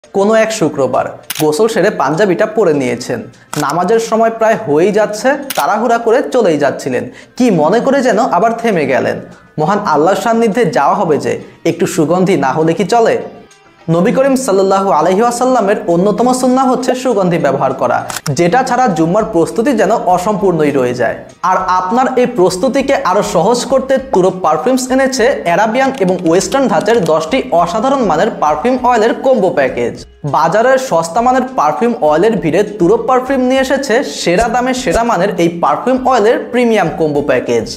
কোনো এক শুক্রবার গোসল সেরে পাঞ্জাবিটা পরে নিয়েছেন, নামাজের সময় প্রায় হয়েই যাচ্ছে, তাড়াহুড়া করে চলেই যাচ্ছিলেন, কি মনে করে যেন আবার থেমে গেলেন। মহান আল্লাহর সান্নিধ্যে যাওয়া হবে যে, একটু সুগন্ধি না হলে কি চলে? নবী করিম সাল্লাল্লাহু আলাইহি ওয়াসাল্লামের অন্যতম সুন্নাহ হচ্ছে সুগন্ধি ব্যবহার করা, যেটা ছাড়া জুম্মার প্রস্তুতি যেন অসম্পূর্ণই রয়ে যায়। আর আপনার এই প্রস্তুতিকে আরো সহজ করতে তুরপ পারফিউমস এনেছে অ্যারাবিয়ান এবং ওয়েস্টার্ন ধাঁচের 10টি অসাধারণ মানের পারফিউম অয়েলের কম্বো প্যাকেজ। বাজারের সস্তা মানের পারফিউম অয়েলের ভিড়ে তুরপ পারফিউম নিয়ে এসেছে সেরা দামে সেরা মানের এই পারফিউম অয়েলের প্রিমিয়াম কম্বো প্যাকেজ।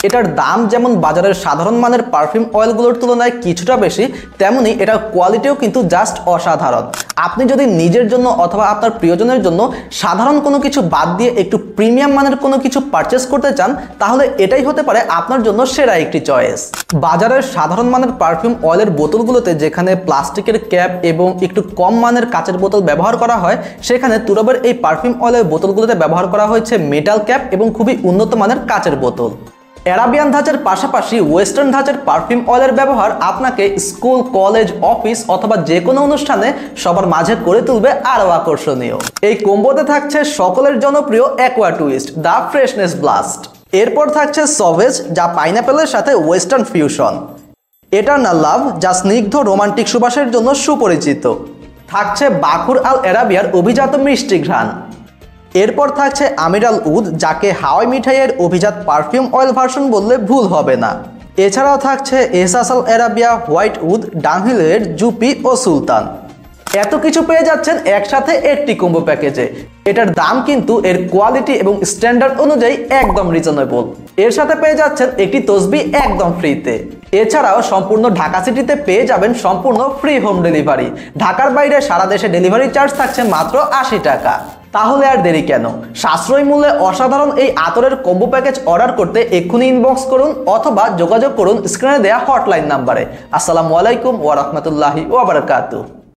এটার দাম যেমন বাজারের সাধারণ মানের পারফিউম অয়েলগুলোর তুলনায় কিছুটা বেশি, তেমনি এটার কোয়ালিটিও কিন্তু জাস্ট অসাধারণ। আপনি যদি নিজের জন্য অথবা আপনার প্রিয়জনের জন্য সাধারণ কোনো কিছু বাদ দিয়ে একটু প্রিমিয়াম মানের কোনো কিছু পারচেস করতে চান, তাহলে এটাই হতে পারে আপনার জন্য সেরা একটি চয়েস। বাজারের সাধারণ মানের পারফিউম অয়েলের বোতলগুলোতে যেখানে প্লাস্টিকের ক্যাপ এবং একটু কম মানের কাচের বোতল ব্যবহার করা হয়, সেখানে তুরবের এই পারফিউম অয়েলের বোতলগুলোতে ব্যবহার করা হয়েছে মেটাল ক্যাপ এবং খুবই উন্নত মানের কাচের বোতল। অ্যারাবিয়ান ধাঁচের পাশাপাশি ওয়েস্টার্ন ধাঁচের পারফিউম অয়েলের ব্যবহার আপনাকে স্কুল, কলেজ, অফিস অথবা যে কোনো অনুষ্ঠানে সবার মাঝে করে তুলবে আরও আকর্ষণীয়। এই কম্বোতে থাকছে সকলের জনপ্রিয় aqua twist the freshness blast. এরপর থাকছে সভেজ, যা পাইনাপেলের সাথে ওয়েস্টার্ন ফিউশন। এটারনাল লাভ, যা স্নিগ্ধ রোমান্টিক সুবাসের জন্য সুপরিচিত। থাকছে বাকুর আল অ্যারাবিয়ার অভিজাত মিষ্টি ঘ্রাণ। এরপর থাকছে আমিরাল উদ, যাকে হাওয়াই মিঠাইয়ের অভিজাত পারফিউম অয়েল ভার্সন বললে ভুল হবে না। এছাড়াও থাকছে এহসাস আল অ্যারাবিয়া হোয়াইট উদ, ডানহিলের জুপি ও সুলতান। এত কিছু পেয়ে যাচ্ছেন একসাথে একটি কম্বো প্যাকেজে। এটার দাম কিন্তু এর কোয়ালিটি এবং স্ট্যান্ডার্ড অনুযায়ী একদম রিজনেবল। এর সাথে পেয়ে যাচ্ছেন একটি তসবি একদম ফ্রিতে। এছাড়াও সম্পূর্ণ ঢাকা সিটিতে পেয়ে যাবেন সম্পূর্ণ ফ্রি হোম ডেলিভারি। ঢাকার বাইরে সারা দেশে ডেলিভারি চার্জ থাকছে মাত্র 80 টাকা। তাহলে আর দেরি কেন? সাশ্রয়ী মূল্যে অসাধারণ এই আতরের কম্বো প্যাকেজ অর্ডার করতে এক্ষুনি ইনবক্স করুন অথবা যোগাযোগ করুন স্ক্রিনে দেয়া হটলাইন নাম্বারে। আসসালামু আলাইকুম ওয়া রাহমাতুল্লাহি ওয়া বারাকাতুহু।